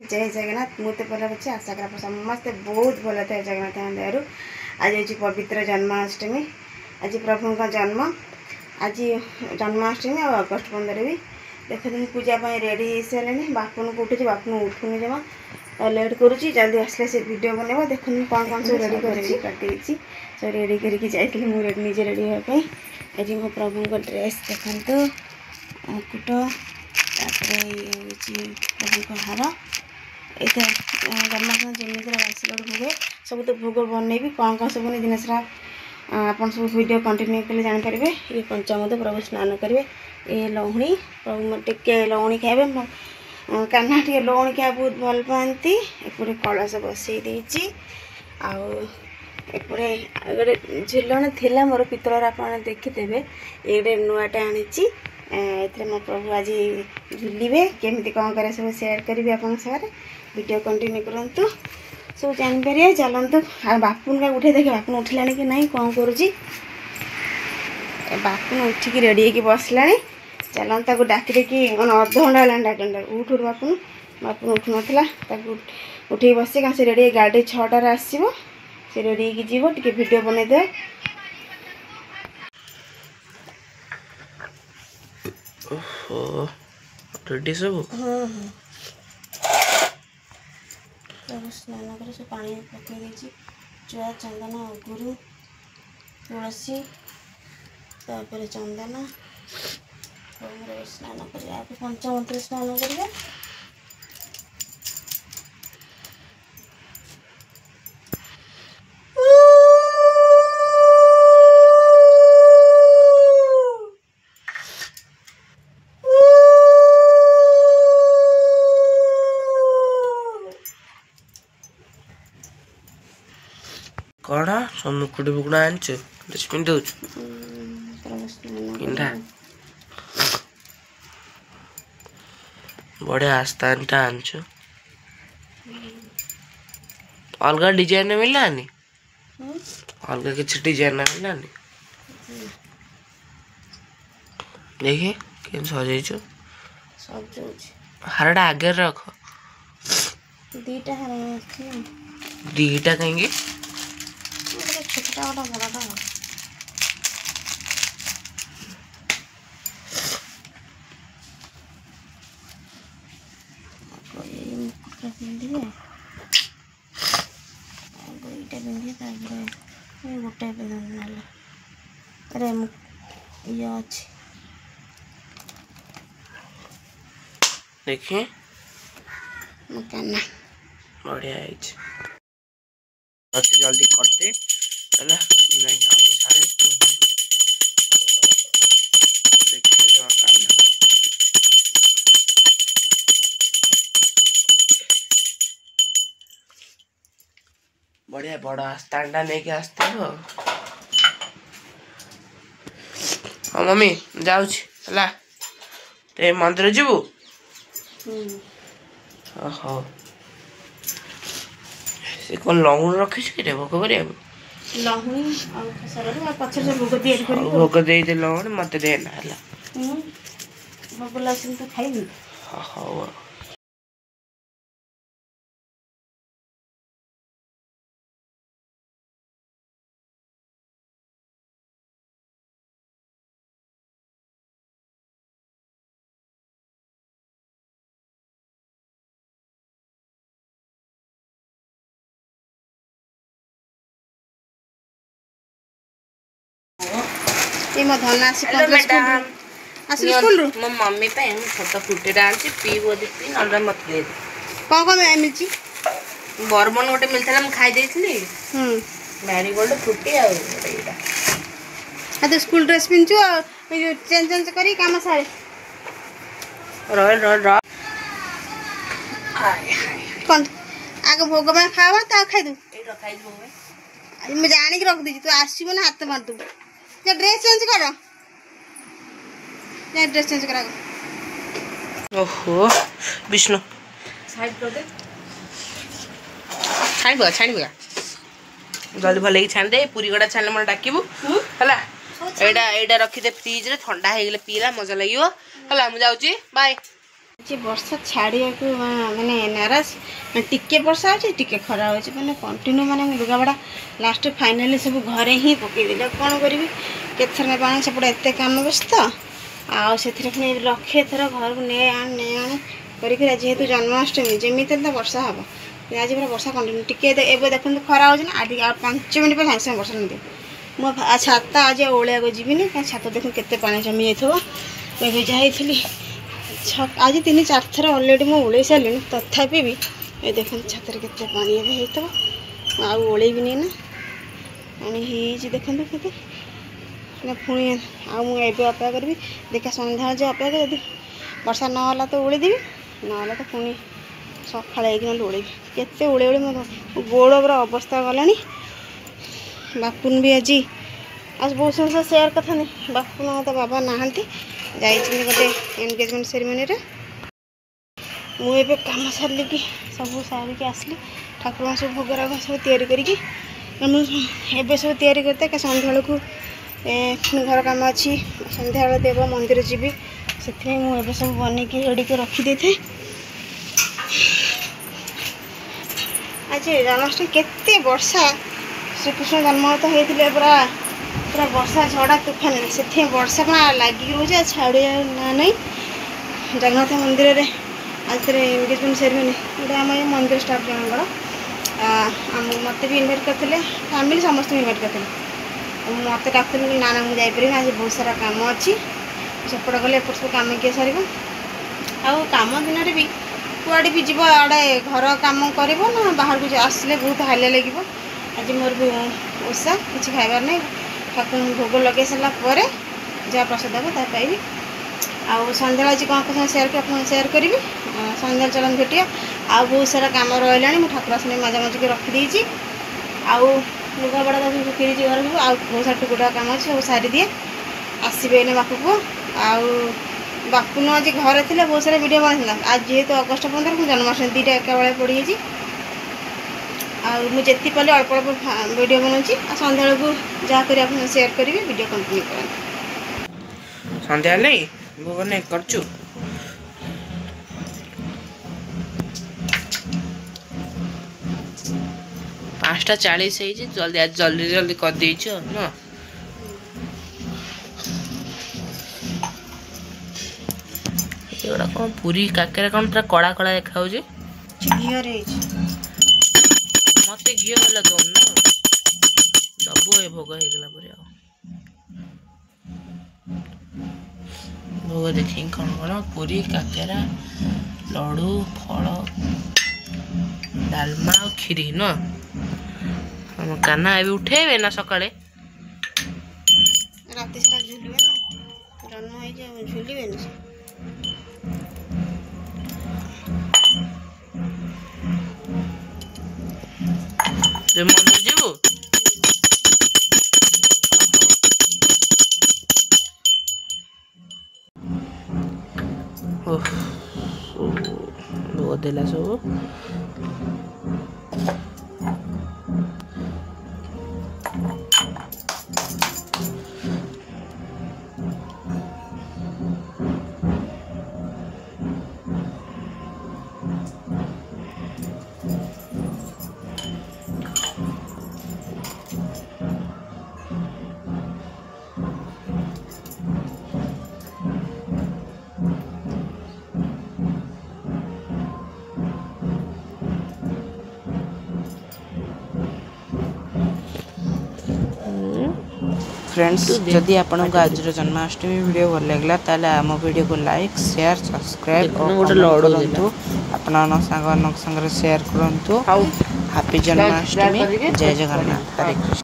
जय जगन्नाथ मुझे भल अच्छे आशा कर समस्ते बहुत भल थे जगन्नाथ दयारू। आज हूँ पवित्र जन्माष्टमी। आज प्रभु का जन्म आज जन्माष्टमी और अगस्ट 15 भी देखते पूजा रेडी हो सारे। बापुन को उठे बापुन उठुनी जमा लेट करुच्ची जल्दी आसले से वीडियो बनवा देखते कौन कौन सब रेडी कर काटी सब रेडी करके जाइए मुझे निजे रेडी होगापी। आज मो प्रभु को ड्रेस देखते मुकुट प्रभु को हार ये जन्माष्टमी जमी बासी लड्डू भोग सब तो भोग बनइबी कौन कौन सब दिन सारा आप सब वीडियो कंटिन्यू कले जापर। ये पंचामृत प्रभु स्नान करेंगे। ये लहुणी प्रभु टे लहुणी खाए कान्हा टे लहुणी खाया बहुत भल पाती। एपटे कलश बसई देती आउे गोटे झुलन थिला मोर पितलर आप देखिदेवे ये नुआटे आनी ए मो प्रभु आज झुलिबे केमी कौन कर सब सेयार करी आप वीडियो कंटिन्यू करंतु सब जानपर चलतु। आ बापुन का उठे देखे बापुन उठला कि नहीं कौन करुच्ची बापुन उठिकी रेडी होगी बसला चलता डाक देखी अध घंटा है डाक उठ बापुन बापुन उठू नाला उठे बस से रेडी गाड़ी 6टार आसो से रेडी होगी जीव टे वीडियो बनईदे। रेडी सब स्नान कर सब पानी पकई चुआ चंदन अगुरु तुलसी तापर चंदन स्नान कर पंचामृत स्नान करिए। कौन सब मुकुट बुकुट आनच पिंध पिंधा बढ़िया आस्तान आनच अलग डिजाइन मिलानी अलग किसी डिजाइन मिलानी देखिए केन सजैछ हारटा आगे रख दीटा दीटा कहीं छोटा गोटा बड़ाटा मुकुटा पिंधे गोटा पिंधे गोटे पिंधना अरे ये अच्छे देखिए काना बढ़िया जल्दी करते चला नहीं काम सारे देखते बढ़िया बड़ा स्टैंडा नहीं के आसते हो। हाँ मम्मी जाऊला ते मंदिर जीवु ओहो से कौन लहुण रखी कि भोग कर भोग दे लहुण मत देना भोग लसन तो खाइबी। हाँ ये मो धन आसी स्कूल रू मो मम्मी पे छोटा फ्रूटे आनी पीबो दी ना मत दे कौन कौन मिली बर्बन गोटे मिलता मुझे खाई मैरीगोल्ड फ्रूटी तो स्कूल ड्रेस पिंचु चेंज चेंज करी काम सारे कौन आगे भोग में खावा तो खाई मुझे जानिक रख दी तू आसब ना हाथ मार दू ड्रेस चेंज कर ड्रेस चेंज करा। ओहो विष्णु छाणबा जल्दी भले छाण दे पूरी गड़ा छाण मैं डाकबू है एटा रखीदे फ्रिज रे ठंडा हो गले पीला मजा लगे है मुझे बाय। ବର୍ଷା ଛାଡ଼ିବାକୁ ମାନେ ନାରାଜ ଟିକେ ବର୍ଷା ହେଉଛି ଟିକେ ଖରା ହେଉଛି ମାନେ କଣ୍ଟିନ୍ୟୁ ମାନେ ମୁଁ ଲୁଗାପଟା ଲାଷ୍ଟ ଫାଇନାଲି ସବୁ ଘରେ ହିଁ ପକେଇଦେଲି। ଆଉ କ'ଣ କରିବି କେତେଥର ନେବା ଆଣି ସେପଟେ ଏତେ କାମ ବ୍ୟସ୍ତ ଆଉ ସେଥିରେ ପୁଣି ଲକ୍ଷେ ଥର ଘରକୁ ନେ ଆଣେ କରିକି ଯେହେତୁ ଜନ୍ମାଷ୍ଟମୀ ଯେମିତି ହେଲେ ତ ବର୍ଷା ହେବ। ଆଜି ପୁରା ବର୍ଷା କଣ୍ଟିନ୍ୟୁ ଟିକେ ଏବେ ଦେଖନ୍ତୁ ଖରା ହେଉଛି ନା ଆଜି ଆଉ 5 ମିନିଟ୍ ପରେ ସାଙ୍ଗେ ସାଙ୍ଗେ ବର୍ଷା ନେଇଥିବ। ମୁଁ ଛାତ ଆଜି ଓଳିବାକୁ ଯିବିନି କାରଣ ଛାତ ଦେଖୁନ କେତେ ପାଣି ଜମି ଯାଇଥିବ। ଏବେ ଯାଇଥିଲି ଆଜି 3-4 ଥର ଅଲରେଡ଼ି ମୁଁ ଓଳେଇ ସାରିଲିଣି ତଥାପି ବି ଏ ଦେଖନ୍ତୁ ଛାତରେ କେତେ ପାଣି ଏବେ ହେଇଥିବ। ଆଉ ଓଳେଇବିନି ନା ପାଣି ହେଇଯାଇଛି ଦେଖନ୍ତୁ କେତେ ନା ପୁଣି ଆଉ ମୁଁ ଏବେ ଅପେକ୍ଷା କରିବି ଦେଖିଆ ସନ୍ଧ୍ୟାବେଳେ ଯେ ଅପେକ୍ଷା ଯଦି ବର୍ଷା ନହେଲା ତ ଓଳେଇଦେବି ନହେଲେ ତ ପୁଣି ସକାଳେ ହେଇକି ନହେଲେ ଓଳେଇବି। କେତେ ଓଳେଇ ମୋ ଗୋଡ଼ ପୁରା ଅବସ୍ଥା ଗଲାଣି। ବାପୁନ ବି ଆଜି ଆଉ ବହୁତ ଜିନିଷ ସେୟାର କରିଥାନ୍ତି ବାପୁନ ତ ବାବା ନାହାନ୍ତି ଯାଇଛନ୍ତି ଗୋଟେ ଏନଗେଜମେଣ୍ଟ ସେରିମୋନିରେ। ମୁଁ ଏବେ କାମ ସାରିକି ସବୁ ସାରିକି ଆସିଲି ଠାକୁରଙ୍କ ସବୁ ଭୋଗରାଗ ସବୁ ତିଆରି କରିକି ମୁଁ ଏବେ ସବୁ ତିଆରି କରିଥାଏ କି ସନ୍ଧ୍ୟାବେଳକୁ ଘର କାମ ଅଛି ସନ୍ଧ୍ୟାବେଳେ ଦେବ ମନ୍ଦିର ଯିବି ସେଥିପାଇଁ ମୁଁ ଏବେ ସବୁ ବନେଇକି ରେଡ଼ିକି ରଖିଦେଇଥାଏ। ଆଜି ଜନ୍ମାଷ୍ଟମୀ କେତେ ବର୍ଷା ଶ୍ରୀକୃଷ୍ଣ ଜନ୍ମ ତ ହେଇଥିଲେ ପୁରା ପୁରା ବର୍ଷା ଝଡ଼ ତୁଫାନ ସେଥିପାଇଁ ବର୍ଷା କ'ଣ ଲାଗିକି ରହୁଛି ଆଉ ଛାଡ଼ିବା ନା ନାହିଁ। ଜଗନ୍ନାଥ ମନ୍ଦିରରେ ଆଜି ଥରେ ଏନଗେଜମେଣ୍ଟ ସେରିମୋନି ଗୋଟେ ଆମ ଏ ମନ୍ଦିର ଷ୍ଟାଫ୍ ଜଣଙ୍କର ମୋତେ ବି ଇନଭାଇଟ୍ କରିଥିଲେ ଫ୍ୟାମିଲି ସମସ୍ତଙ୍କୁ ଇନଭାଇଟ୍ କରିଥିଲେ। ମୋତେ ଡାକୁଥିଲେ ନା ମୁଁ ଯାଇପାରିବିନି ଆଜି ବହୁତ ସାରା କାମ ଅଛି ସେପଟେ ଗଲେ ଏପଟ ସବୁ କାମ କିଏ ସାରିବ ଆଉ କାମ ଦିନରେ ବି କୁଆଡ଼େ ବି ଯିବ ଆଡ଼େ ଘର କାମ କରିବ ନା ବାହାରକୁ ଆସିଲେ ବହୁତ ହାଲିଆ ଲାଗିବ। ଆଜି ମୋର ବି ଓଷା କିଛି ଖାଇବାର ନାହିଁ ଠାକୁରଙ୍କୁ ଭୋଗ ଲଗାଇ ସାରିଲା ପରେ ଯାହା ପ୍ରସାଦ ହେବ ତାହା ପାଇବି। ଆଉ ସନ୍ଧ୍ୟାବେଳେ ଆଜି କ'ଣ କ'ଣ ସେୟାର ଆପଣଙ୍କୁ ସେୟାର କରିବି ସନ୍ଧ୍ୟାବେଳେ ଚାଲନ୍ତୁ ଭେଟିବା। ଆଉ ବହୁତ ସାରା କାମ ରହିଲାଣି ମୁଁ ଠାକୁର ଆସନ ମାଜାମାଜିକି ରଖିଦେଇଛି ଆଉ ଲୁଗାପଟା ସବୁ ଶୁଖେଇଛି ଘରକୁ ଆଉ ବହୁତ ସାରା ଟୁକୁଟା କାମ ଅଛି ସବୁ ସାରିଦିଏ ଆସିବେ ଏଇନେ ବାପ ପୁଅ। ଆଉ ବାପୁନ ଆଜି ଘରେ ଥିଲେ ବହୁତ ସାରା ଭିଡ଼ିଓ ବନେଇଥିଲା ଆଜି ଯେହେତୁ ଅଗଷ୍ଟ 15 ମୁଁ ଜନ୍ମାଷ୍ଟମୀ 2ଟା ଏକାବେଳେ ପଡ଼ିଯାଇଛି ଆଉ ମୁଁ ଯେତିକି ପାରିଲି ଅଳ୍ପ ଅଳ୍ପ ଭିଡ଼ିଓ ବନାଉଛି ଆଉ ସନ୍ଧ୍ୟାବେଳକୁ ଯାହା କରି ଆପଣ ସେୟାର କରିବେ ଭିଡ଼ିଓ କଣ୍ଟିନ୍ୟୁ କରନ୍ତୁ। ସନ୍ଧ୍ୟା ହେଲେ ଭୋଗ ନେଇ କରୁଛୁ 5:40 ହେଇଛି ଜଲ୍ଦି ଜଲ୍ଦି କରିଦେଇଛୁ ନା। ଏଗୁଡ଼ା କ'ଣ ପୁରୀ କାକେରା କ'ଣ ପୁରା କଳା କଳା ଦେଖାଯାଉଛି। ଘିଅରେ ହେଇଛି ମତେ ଘିଅ ହେଲା ଦଉନ ସବୁ ଏ ଭୋଗ ହେଇଗଲା ପରେ ଆଉ ଭୋଗ ଦେଖିକି କ'ଣ କ'ଣ ପୁରୀ କାକେରା ଲଡ଼ୁ ଫଳ ଡାଲମା ଆଉ କ୍ଷୀରି ନୁହଁ। ଆମ କାହ୍ନା ଏବେ ଉଠେଇବେ ନା ସକାଳେ ରାତି ସାରା ଝୁଲିବେ ନା ଜନ୍ମ ହେଇଛି ଆଉ ଝୁଲିବେନି ସେ। ମନ୍ଦିର ଯିବୁ ଭୋଗ ଦେଲା ସବୁ फ्रेंड्स जदि आपको आज जन्माष्टमी वीडियो भल लगे ताले आम वीडियो को लाइक शेयर सब्सक्राइब और कमेंट करूँ आपण सांग शेयर करूँ। हैप्पी जन्माष्टमी जय जगन्नाथ हरे कृष्ण।